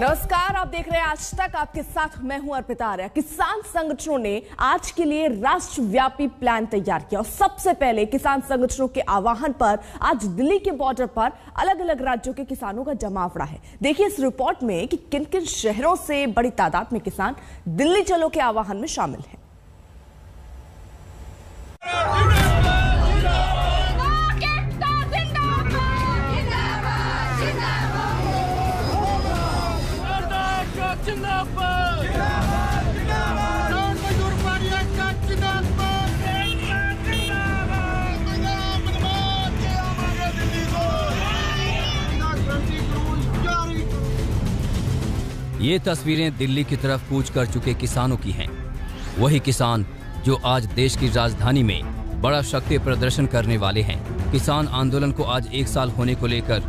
नमस्कार, आप देख रहे हैं आज तक। आपके साथ मैं हूं अर्पिता आर्या। किसान संगठनों ने आज के लिए राष्ट्रव्यापी प्लान तैयार किया और सबसे पहले किसान संगठनों के आह्वान पर आज दिल्ली के बॉर्डर पर अलग अलग राज्यों के किसानों का जमावड़ा है। देखिए इस रिपोर्ट में कि किन किन शहरों से बड़ी तादाद में किसान दिल्ली चलो के आह्वान में शामिल हैं। ये तस्वीरें दिल्ली की तरफ कूच कर चुके किसानों की हैं। वही किसान जो आज देश की राजधानी में बड़ा शक्ति प्रदर्शन करने वाले हैं। किसान आंदोलन को आज 1 साल होने को लेकर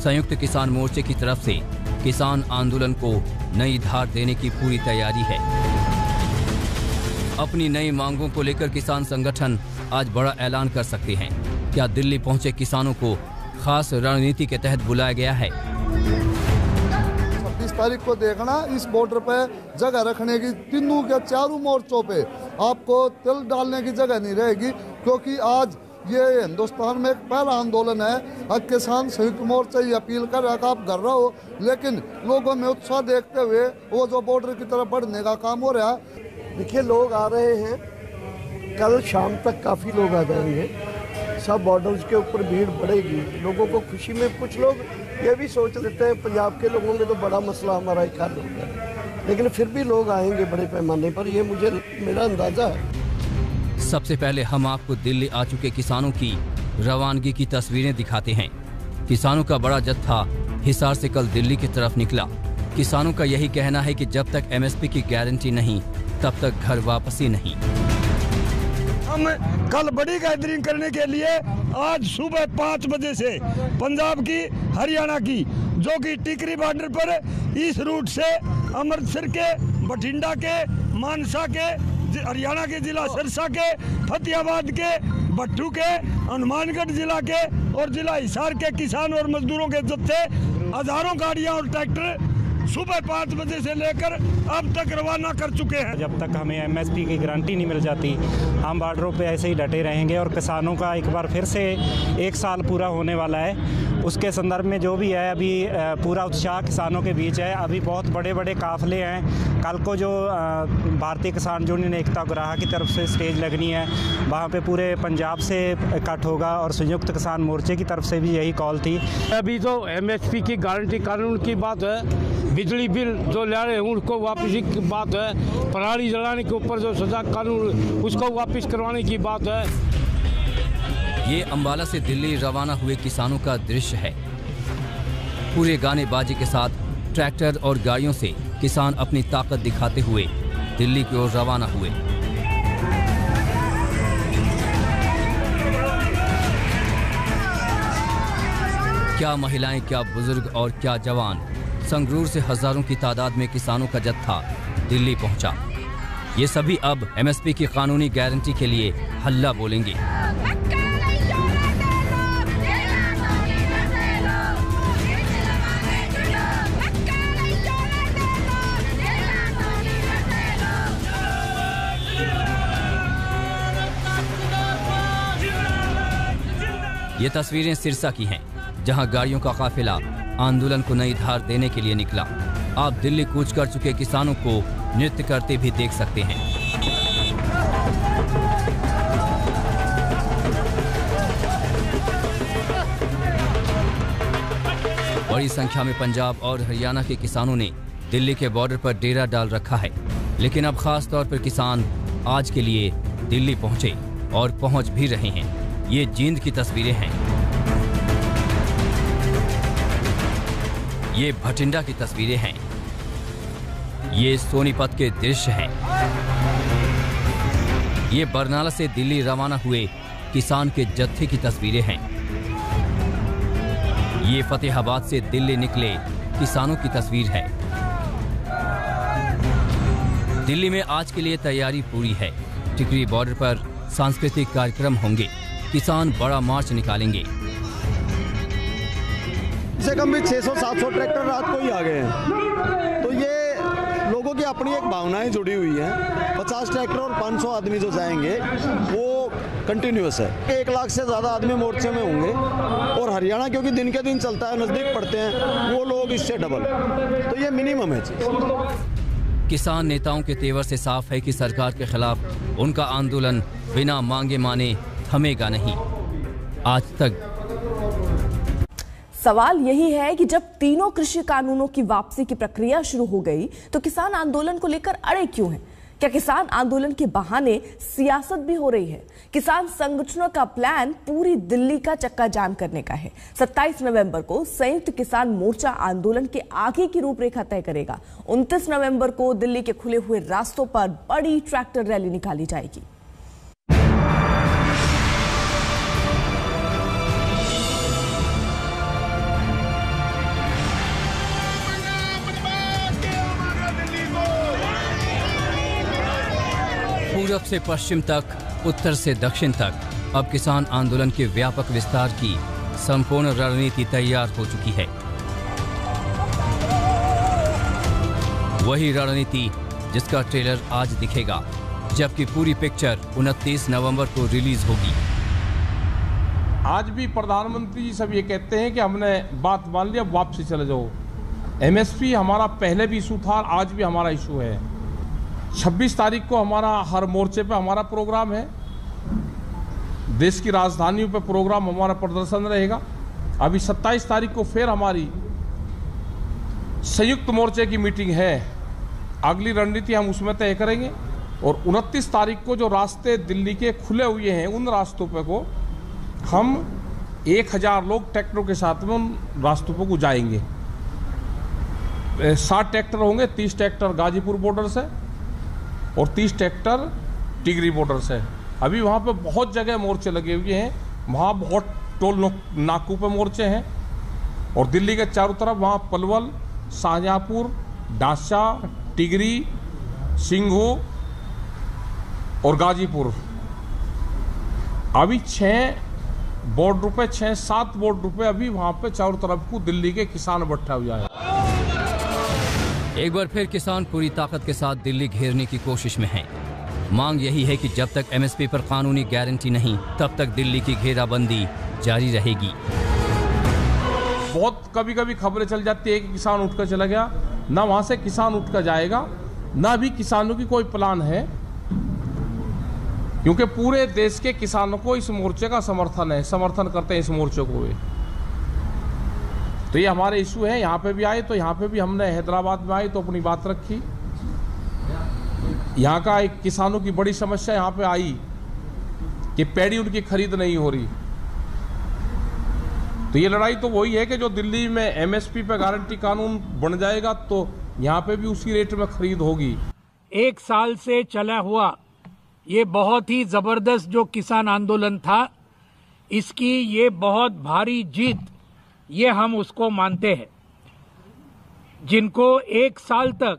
संयुक्त किसान मोर्चे की तरफ से किसान आंदोलन को नई धार देने की पूरी तैयारी है। अपनी नई मांगों को लेकर किसान संगठन आज बड़ा ऐलान कर सकते हैं। क्या दिल्ली पहुंचे किसानों को खास रणनीति के तहत बुलाया गया है? 26 तारीख को देखना, इस बॉर्डर पे जगह रखने की तीनों के चारों मोर्चों पे आपको तिल डालने की जगह नहीं रहेगी, क्योंकि आज ये हिंदुस्तान में एक पहला आंदोलन है। आज किसान संयुक्त मोर्चा ये अपील कर रहा है कि आप कर रहे हो, लेकिन लोगों में उत्साह देखते हुए वो जो बॉर्डर की तरफ बढ़ने का काम हो रहा है। देखिए लोग आ रहे हैं, कल शाम तक काफ़ी लोग आ जाएंगे। सब बॉर्डर्स के ऊपर भीड़ बढ़ेगी लोगों को खुशी में। कुछ लोग ये भी सोच लेते हैं पंजाब के लोगों में तो बड़ा मसला हमारा एक हल हो गया, लेकिन फिर भी लोग आएंगे बड़े पैमाने पर, ये मेरा अंदाजा है। सबसे पहले हम आपको दिल्ली आ चुके किसानों की रवानगी की तस्वीरें दिखाते हैं। किसानों का बड़ा जत्था हिसार से कल दिल्ली की तरफ निकला। किसानों का यही कहना है कि जब तक एमएसपी की गारंटी नहीं तब तक घर वापसी नहीं। हम कल बड़ी गैदरिंग करने के लिए आज सुबह 5 बजे से पंजाब की, हरियाणा की, जो कि टिकरी बॉर्डर पर इस रूट से अमृतसर के, बठिंडा के, मानसा के, हरियाणा के जिला सिरसा के, फतेहाबाद के, भट्टू के, हनुमानगढ़ जिला के और जिला हिसार के किसान और मजदूरों के जत्थे हजारों गाड़ियां और ट्रैक्टर सुबह 5 बजे से लेकर अब तक रवाना कर चुके हैं। जब तक हमें एमएसपी की गारंटी नहीं मिल जाती हम बॉर्डरों पे ऐसे ही डटे रहेंगे। और किसानों का एक बार फिर से 1 साल पूरा होने वाला है, उसके संदर्भ में जो भी है अभी पूरा उत्साह किसानों के बीच है। अभी बहुत बड़े बड़े काफिले हैं। कल को जो भारतीय किसान यूनियन एकता उग्राहा की तरफ से स्टेज लगनी है, वहाँ पे पूरे पंजाब से इकट्ठ होगा और संयुक्त किसान मोर्चे की तरफ से भी यही कॉल थी। अभी तो एमएसपी की गारंटी कानून की बात है, बिजली बिल जो ले रहे हैं उनको वापसी की बात है, पराली जलाने के ऊपर जो सजा कानून उसको वापस करवाने की बात है। ये अंबाला से दिल्ली रवाना हुए किसानों का दृश्य है। पूरे गाने बाजी के साथ ट्रैक्टर और गाड़ियों से किसान अपनी ताकत दिखाते हुए दिल्ली की ओर रवाना हुए। क्या महिलाएं, क्या बुजुर्ग और क्या जवान, संगरूर से हजारों की तादाद में किसानों का जत्था दिल्ली पहुंचा। ये सभी अब एमएसपी की कानूनी गारंटी के लिए हल्ला बोलेंगे। ये तस्वीरें सिरसा की हैं, जहां गाड़ियों का काफिला आंदोलन को नई धार देने के लिए निकला। आप दिल्ली कूच कर चुके किसानों को नृत्य करते भी देख सकते हैं। बड़ी संख्या में पंजाब और हरियाणा के किसानों ने दिल्ली के बॉर्डर पर डेरा डाल रखा है। लेकिन अब खास तौर पर किसान आज के लिए दिल्ली पहुंचे और पहुंच भी रहे हैं। ये जींद की तस्वीरें हैं, ये भटिंडा की तस्वीरें हैं, ये सोनीपत के दृश्य हैं, ये बरनाला से दिल्ली रवाना हुए किसान के जत्थे की तस्वीरें हैं, ये फतेहाबाद से दिल्ली निकले किसानों की तस्वीर है। दिल्ली में आज के लिए तैयारी पूरी है। टिकरी बॉर्डर पर सांस्कृतिक कार्यक्रम होंगे, किसान बड़ा मार्च निकालेंगे। कम से कम भी 600-700 ट्रैक्टर रात को ही आ गए हैं। तो ये लोगों की अपनी एक भावनाएं जुड़ी हुई हैं। 50 ट्रैक्टर और 500 आदमी जो जाएंगे वो कंटिन्यूस है। 1 लाख से ज़्यादा आदमी मोर्चे में होंगे और हरियाणा क्योंकि दिन के दिन चलता है, नज़दीक पड़ते हैं वो लोग, इससे डबल, तो ये मिनिमम है चीज़। किसान नेताओं के तेवर से साफ है कि सरकार के खिलाफ उनका आंदोलन बिना मांगे माने थमेगा नहीं। आज तक सवाल यही है कि जब तीनों कृषि कानूनों की वापसी की प्रक्रिया शुरू हो गई तो किसान आंदोलन को लेकर अड़े क्यों हैं? क्या किसान आंदोलन के बहाने सियासत भी हो रही है? किसान संगठनों का प्लान पूरी दिल्ली का चक्का जाम करने का है। 27 नवंबर को संयुक्त किसान मोर्चा आंदोलन के आगे की रूपरेखा तय करेगा। 29 नवंबर को दिल्ली के खुले हुए रास्तों पर बड़ी ट्रैक्टर रैली निकाली जाएगी। पूरब से पश्चिम तक, उत्तर से दक्षिण तक अब किसान आंदोलन के व्यापक विस्तार की संपूर्ण रणनीति तैयार हो चुकी है। वही रणनीति जिसका ट्रेलर आज दिखेगा, जबकि पूरी पिक्चर 29 नवंबर को रिलीज होगी। आज भी प्रधानमंत्री जी सब ये कहते हैं कि हमने बात मान लिया, वापसी चले जाओ। एमएसपी हमारा पहले भी इशू था, आज भी हमारा इशू है। 26 तारीख को हमारा हर मोर्चे पे हमारा प्रोग्राम है। देश की राजधानियों पे प्रोग्राम हमारा प्रदर्शन रहेगा। अभी 27 तारीख को फिर हमारी संयुक्त मोर्चे की मीटिंग है। अगली रणनीति हम उसमें तय करेंगे और 29 तारीख को जो रास्ते दिल्ली के खुले हुए हैं उन रास्तों पे को हम 1000 लोग ट्रैक्टरों के साथ में उन रास्तों पे को जाएंगे। 60 ट्रैक्टर होंगे, 30 ट्रैक्टर गाजीपुर बॉर्डर से और 30 ट्रैक्टर टिगरी बॉर्डर से। अभी वहाँ पे बहुत जगह मोर्चे लगे हुए हैं, वहाँ बहुत टोल नाकू पे मोर्चे हैं और दिल्ली के चारों तरफ वहाँ पलवल, शाहजहाँपुर, डासा, टिगरी, सिंघू और गाजीपुर। अभी 6 बोर्ड पे 6-7 बोर्ड पे अभी वहाँ पे चारों तरफ को दिल्ली के किसान इकट्ठा हुआ है। एक बार फिर किसान पूरी ताकत के साथ दिल्ली घेरने की कोशिश में हैं। मांग यही है कि जब तक एमएसपी पर कानूनी गारंटी नहीं, तब तक दिल्ली की घेराबंदी जारी रहेगी। बहुत कभी कभी खबरें चल जाती है कि किसान उठकर चला गया, ना वहां से किसान उठकर जाएगा, ना भी किसानों की कोई प्लान है, क्योंकि पूरे देश के किसानों को इस मोर्चे का समर्थन करते हैं इस मोर्चे को। तो ये हमारे इशू है। यहाँ पे भी आए तो यहाँ पे भी हमने हैदराबाद में आए तो अपनी बात रखी। यहाँ का एक किसानों की बड़ी समस्या यहाँ पे आई कि पैडी उनकी खरीद नहीं हो रही। तो ये लड़ाई तो वही है कि जो दिल्ली में एमएसपी पे गारंटी कानून बन जाएगा तो यहाँ पे भी उसी रेट में खरीद होगी। 1 साल से चला हुआ ये बहुत ही जबरदस्त जो किसान आंदोलन था, इसकी ये बहुत भारी जीत, ये हम उसको मानते हैं। जिनको 1 साल तक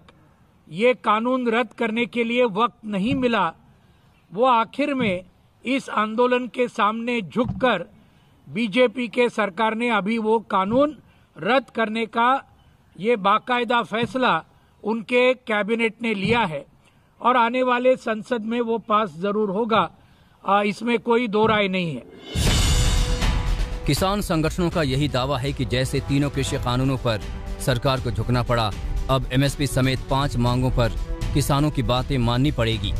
ये कानून रद्द करने के लिए वक्त नहीं मिला, वो आखिर में इस आंदोलन के सामने झुककर बीजेपी के सरकार ने अभी वो कानून रद्द करने का ये बाकायदा फैसला उनके कैबिनेट ने लिया है और आने वाले संसद में वो पास जरूर होगा, इसमें कोई दो राय नहीं है। किसान संगठनों का यही दावा है कि जैसे तीनों कृषि कानूनों पर सरकार को झुकना पड़ा, अब एमएसपी समेत 5 मांगों पर किसानों की बातें माननी पड़ेगी।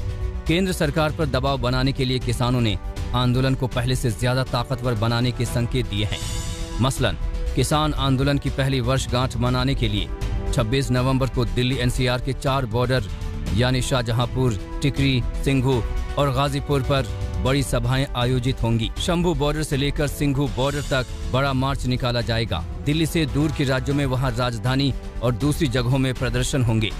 केंद्र सरकार पर दबाव बनाने के लिए किसानों ने आंदोलन को पहले से ज्यादा ताकतवर बनाने के संकेत दिए हैं। मसलन किसान आंदोलन की पहली वर्षगांठ मनाने के लिए 26 नवंबर को दिल्ली एनसीआर के 4 बॉर्डर यानी शाहजहांपुर, टिकरी, सिंघू और गाजीपुर पर बड़ी सभाएं आयोजित होंगी। शंभू बॉर्डर से लेकर सिंघू बॉर्डर तक बड़ा मार्च निकाला जाएगा। दिल्ली से दूर के राज्यों में वहां राजधानी और दूसरी जगहों में प्रदर्शन होंगे।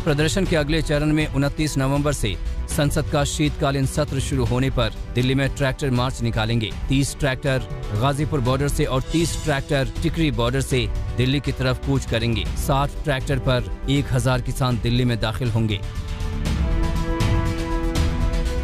प्रदर्शन के अगले चरण में 29 नवंबर से संसद का शीतकालीन सत्र शुरू होने पर दिल्ली में ट्रैक्टर मार्च निकालेंगे। 30 ट्रैक्टर गाजीपुर बॉर्डर से और 30 ट्रैक्टर टिकरी बॉर्डर से दिल्ली की तरफ कूच करेंगे। 60 ट्रैक्टर पर 1000 किसान दिल्ली में दाखिल होंगे।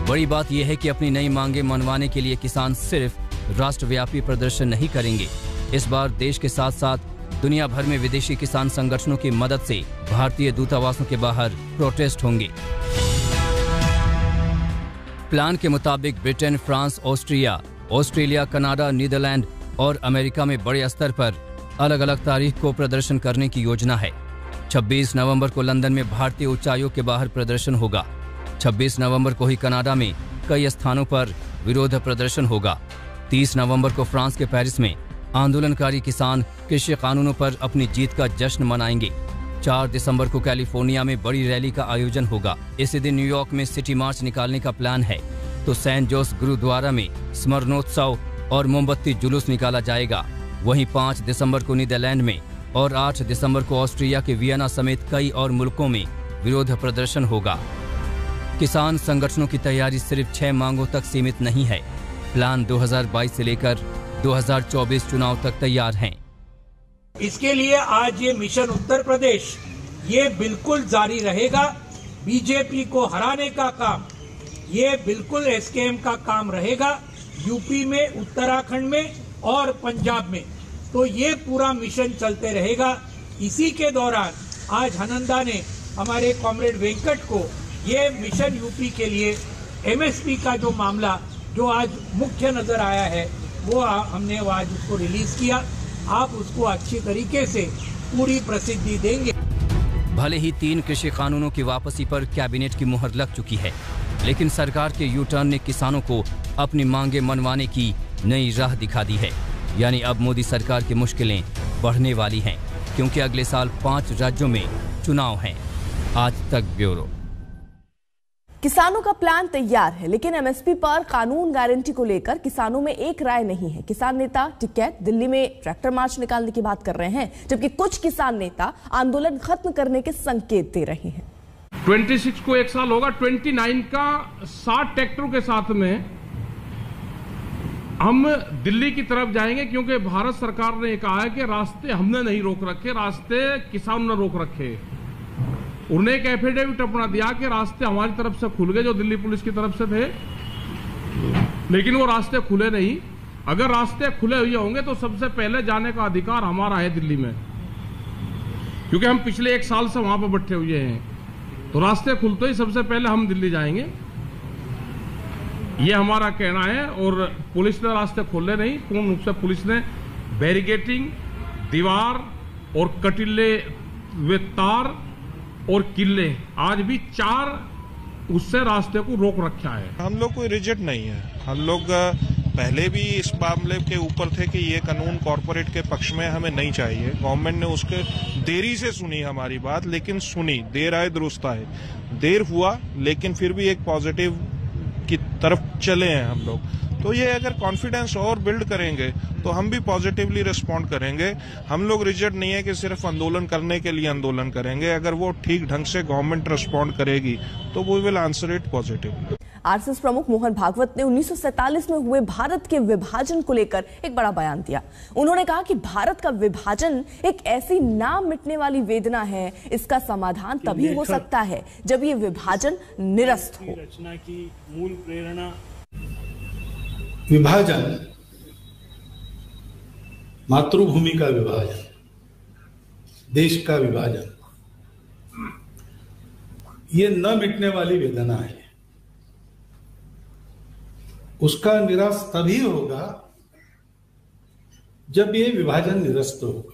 बड़ी बात यह है कि अपनी नई मांगे मनवाने के लिए किसान सिर्फ राष्ट्रव्यापी प्रदर्शन नहीं करेंगे। इस बार देश के साथ साथ दुनिया भर में विदेशी किसान संगठनों की मदद से भारतीय दूतावासों के बाहर प्रोटेस्ट होंगे। प्लान के मुताबिक Britain, France, Australia, Canada, Netherlands और अमेरिका में बड़े स्तर पर अलग अलग तारीख को प्रदर्शन करने की योजना है। 26 नवंबर को लंदन में भारतीय उच्चायोग के बाहर प्रदर्शन होगा। 26 नवंबर को ही कनाडा में कई स्थानों पर विरोध प्रदर्शन होगा। 30 नवंबर को फ्रांस के पेरिस में आंदोलनकारी किसान कृषि कानूनों पर अपनी जीत का जश्न मनाएंगे। 4 दिसंबर को कैलिफोर्निया में बड़ी रैली का आयोजन होगा। इसी दिन न्यूयॉर्क में सिटी मार्च निकालने का प्लान है, तो सेंट जोस गुरुद्वारा में स्मरणोत्सव और मोमबत्ती जुलूस निकाला जाएगा। वहीं 5 दिसंबर को नीदरलैंड में और 8 दिसंबर को ऑस्ट्रिया के वियना समेत कई और मुल्कों में विरोध प्रदर्शन होगा। किसान संगठनों की तैयारी सिर्फ 6 मांगों तक सीमित नहीं है। प्लान 2022 से लेकर 2024 चुनाव तक तैयार हैं। इसके लिए आज ये मिशन उत्तर प्रदेश ये बिल्कुल जारी रहेगा। बीजेपी को हराने का काम ये बिल्कुल एसकेएम का काम रहेगा। यूपी में, उत्तराखंड में और पंजाब में तो ये पूरा मिशन चलते रहेगा। इसी के दौरान आज हनंदा ने हमारे कॉमरेड वेंकट को ये मिशन यूपी के लिए एमएसपी का जो मामला जो आज मुख्य नजर आया है वो हमने आज उसको रिलीज किया। आप उसको अच्छी तरीके से पूरी प्रसिद्धि देंगे। भले ही 3 कृषि कानूनों की वापसी पर कैबिनेट की मुहर लग चुकी है, लेकिन सरकार के यू टर्न ने किसानों को अपनी मांगे मनवाने की नई राह दिखा दी है। यानी अब मोदी सरकार की मुश्किलें बढ़ने वाली हैं, क्योंकि अगले साल 5 राज्यों में चुनाव हैं। आज तक ब्यूरो। किसानों का प्लान तैयार है, लेकिन एमएसपी पर कानून गारंटी को लेकर किसानों में एक राय नहीं है। किसान नेता टिकैत दिल्ली में ट्रैक्टर मार्च निकालने की बात कर रहे हैं, जबकि कुछ किसान नेता आंदोलन खत्म करने के संकेत दे रहे हैं। 26 को 1 साल होगा। 29 का 60 ट्रैक्टरों के साथ में हम दिल्ली की तरफ जाएंगे, क्योंकि भारत सरकार ने कहा है कि रास्ते हमने नहीं रोक रखे, रास्ते किसानों ने रोक रखे। उन्हें एक एफिडेविट अपना दिया कि रास्ते हमारी तरफ से खुल गए जो दिल्ली पुलिस की तरफ से थे, लेकिन वो रास्ते खुले नहीं। अगर रास्ते खुले हुए होंगे तो सबसे पहले जाने का अधिकार हमारा है दिल्ली में, क्योंकि हम पिछले 1 साल से वहां पर बैठे हुए हैं। तो रास्ते खुलते ही सबसे पहले हम दिल्ली जाएंगे, ये हमारा कहना है। और पुलिस ने रास्ते खोले नहीं, पूर्ण रूप से पुलिस ने बैरिकेटिंग, दीवार और कटीले वे तार और किले आज भी 4 उससे रास्ते को रोक रखा है। हम लोग कोई रिजिड नहीं है। हम लोग पहले भी इस मामले के ऊपर थे कि ये कानून कॉरपोरेट के पक्ष में हमें नहीं चाहिए। गवर्नमेंट ने उसके देरी से सुनी हमारी बात, लेकिन सुनी। देर आए दुरुस्त आए। देर हुआ, लेकिन फिर भी एक पॉजिटिव की तरफ चले हैं हम लोग। तो ये अगर कॉन्फिडेंस और बिल्ड करेंगे तो हम भी पॉजिटिवली रिस्पॉन्ड करेंगे। हम लोग रिजिड नहीं है कि सिर्फ आंदोलन करने के लिए आंदोलन करेंगे। अगर वो ठीक ढंग से गवर्नमेंट रिस्पॉन्ड करेगी तो we will answer it positively. RSS प्रमुख मोहन भागवत ने 1947 में हुए भारत के विभाजन को लेकर एक बड़ा बयान दिया। उन्होंने कहा कि भारत का विभाजन एक ऐसी ना मिटने वाली वेदना है, इसका समाधान तभी हो सकता है जब ये विभाजन निरस्त हो। रचना की मूल प्रेरणा विभाजन, मातृभूमि का विभाजन, देश का विभाजन, ये न मिटने वाली वेदना है। उसका निराश तभी होगा जब ये विभाजन निरस्त होगा।